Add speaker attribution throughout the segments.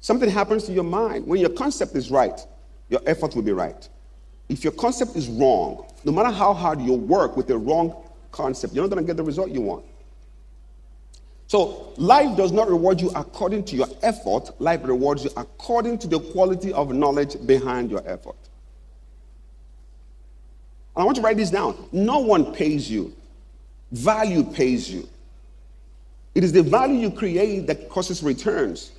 Speaker 1: Something happens to your mind. When your concept is right, your effort will be right. If your concept is wrong, no matter how hard you work with the wrong concept, you're not going to get the result you want. So life does not reward you according to your effort. Life rewards you according to the quality of knowledge behind your effort. And I want you to write this down. No one pays you. Value pays you. It is the value you create that causes returns.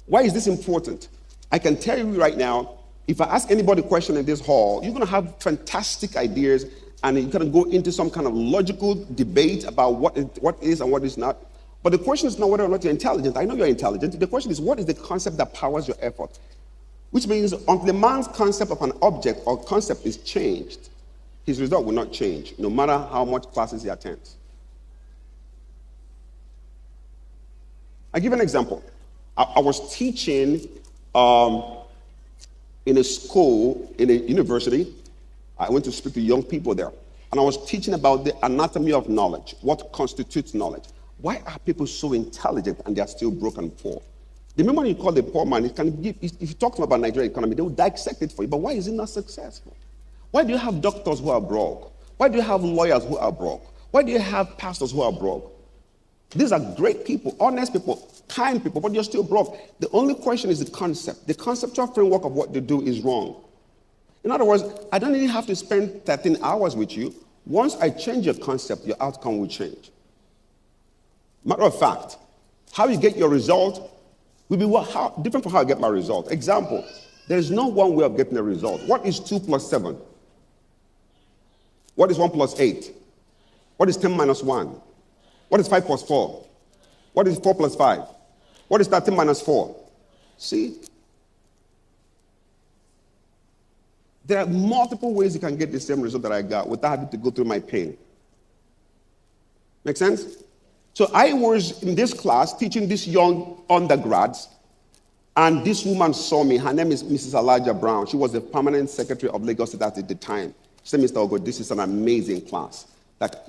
Speaker 1: Why is this important? I can tell you right now, if I ask anybody a question in this hall, you're going to have fantastic ideas, and you're going to go into some kind of logical debate about what is and what is not. But the question is not whether or not you're intelligent. I know you're intelligent. The question is, what is the concept that powers your effort? Which means, until the man's concept of an object or concept is changed, his result will not change, no matter how much classes he attends. I'll give an example. I was teaching in a school, in a university. I went to speak to young people there. And I was teaching about the anatomy of knowledge, what constitutes knowledge. Why are people so intelligent and they are still broke and poor? The moment you call the poor man, it can give, if you talk to them about Nigerian economy, they will dissect it for you. But why is it not successful? Why do you have doctors who are broke? Why do you have lawyers who are broke? Why do you have pastors who are broke? These are great people, honest people, kind people, but you're still broke. The only question is the concept. The conceptual framework of what they do is wrong. In other words, I don't even have to spend 13 hours with you. Once I change your concept, your outcome will change. Matter of fact, how you get your result will be different from how I get my result. Example, there is no one way of getting a result. What is 2 plus 7? What is 1 plus 8? What is 10 minus 1? What is 5 plus 4? What is 4 plus 5? What is 13 minus 4? See? There are multiple ways you can get the same result that I got without having to go through my pain. Make sense? So I was in this class teaching these young undergrads, and this woman saw me. Her name is Mrs. Elijah Brown. She was the permanent secretary of Lagos State at the time. She said, Mr. Ogo, this is an amazing class.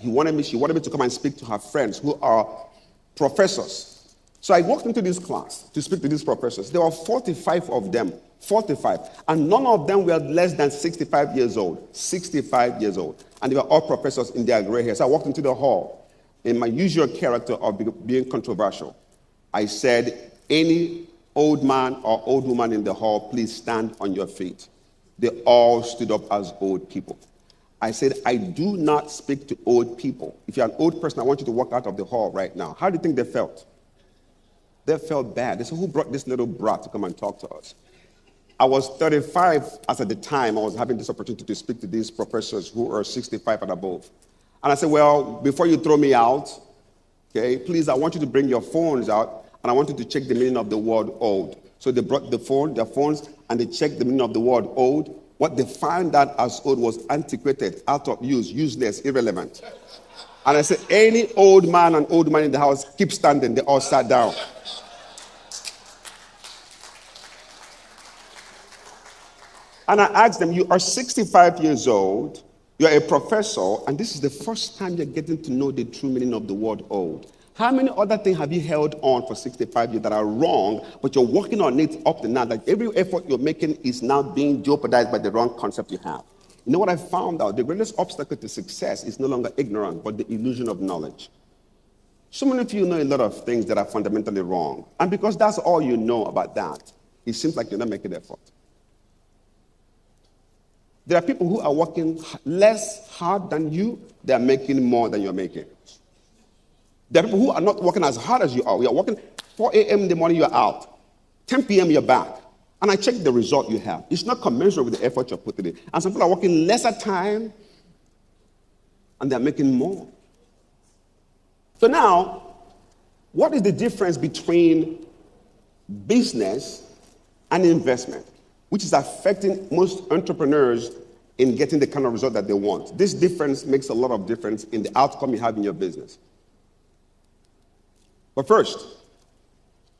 Speaker 1: She wanted me to come and speak to her friends who are professors. So I walked into this class to speak to these professors. There were 45 of them, 45. And none of them were less than 65 years old, 65 years old. And they were all professors in their gray hair. So I walked into the hall in my usual character of being controversial. I said, any old man or old woman in the hall, please stand on your feet. They all stood up as old people. I said, I do not speak to old people. If you're an old person, I want you to walk out of the hall right now. How do you think they felt? They felt bad. They said, who brought this little brat to come and talk to us? I was 35 as at the time. I was having this opportunity to speak to these professors who are 65 and above. And I said, well, before you throw me out, okay, please, I want you to bring your phones out, and I want you to check the meaning of the word old. So they brought their phones, and they checked the meaning of the word old. What they found out as old was antiquated, out of use, useless, irrelevant. And I said, any old man and old woman in the house, keep standing. They all sat down. And I asked them, you are 65 years old, you're a professor, and this is the first time you're getting to know the true meaning of the word old. How many other things have you held on for 65 years that are wrong, but you're working on it up to now? Like every effort you're making is now being jeopardized by the wrong concept you have. You know what I found out? The greatest obstacle to success is no longer ignorance, but the illusion of knowledge. So many of you know a lot of things that are fundamentally wrong. And because that's all you know about that, it seems like you're not making effort. There are people who are working less hard than you, they are making more than you're making. There are people who are not working as hard as you are. You are working 4 a.m. in the morning, you're out. 10 p.m., you're back. And I check the result you have. It's not commensurate with the effort you're putting in. And some people are working lesser time, and they're making more. So now, what is the difference between business and investment, which is affecting most entrepreneurs in getting the kind of result that they want? This difference makes a lot of difference in the outcome you have in your business. But first,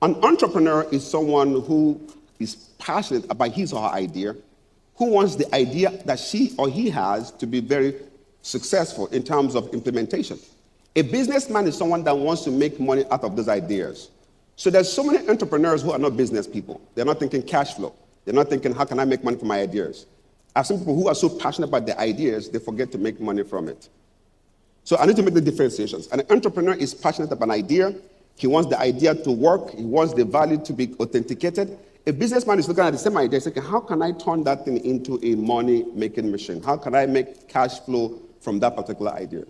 Speaker 1: an entrepreneur is someone who is passionate about his or her idea, who wants the idea that she or he has to be very successful in terms of implementation. A businessman is someone that wants to make money out of those ideas. So there's so many entrepreneurs who are not business people. They're not thinking cash flow. They're not thinking, how can I make money from my ideas? I have some people who are so passionate about their ideas, they forget to make money from it. So I need to make the differentiations. An entrepreneur is passionate about an idea. He wants the idea to work. He wants the value to be authenticated. A businessman is looking at the same idea, saying, how can I turn that thing into a money-making machine? How can I make cash flow from that particular idea?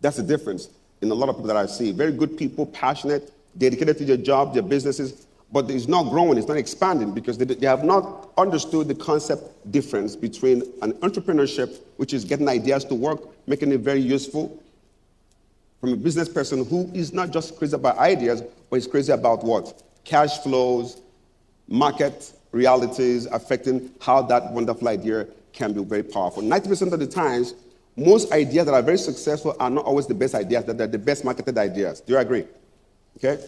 Speaker 1: That's the difference in a lot of people that I see. Very good people, passionate, dedicated to their job, their businesses, but it's not growing, it's not expanding because they have not understood the concept difference between an entrepreneurship, which is getting ideas to work, making it very useful, from a business person who is not just crazy about ideas, but is crazy about what? Cash flows, market realities affecting how that wonderful idea can be very powerful. 90% of the times, most ideas that are very successful are not always the best ideas, that they're the best marketed ideas. Do you agree? Okay?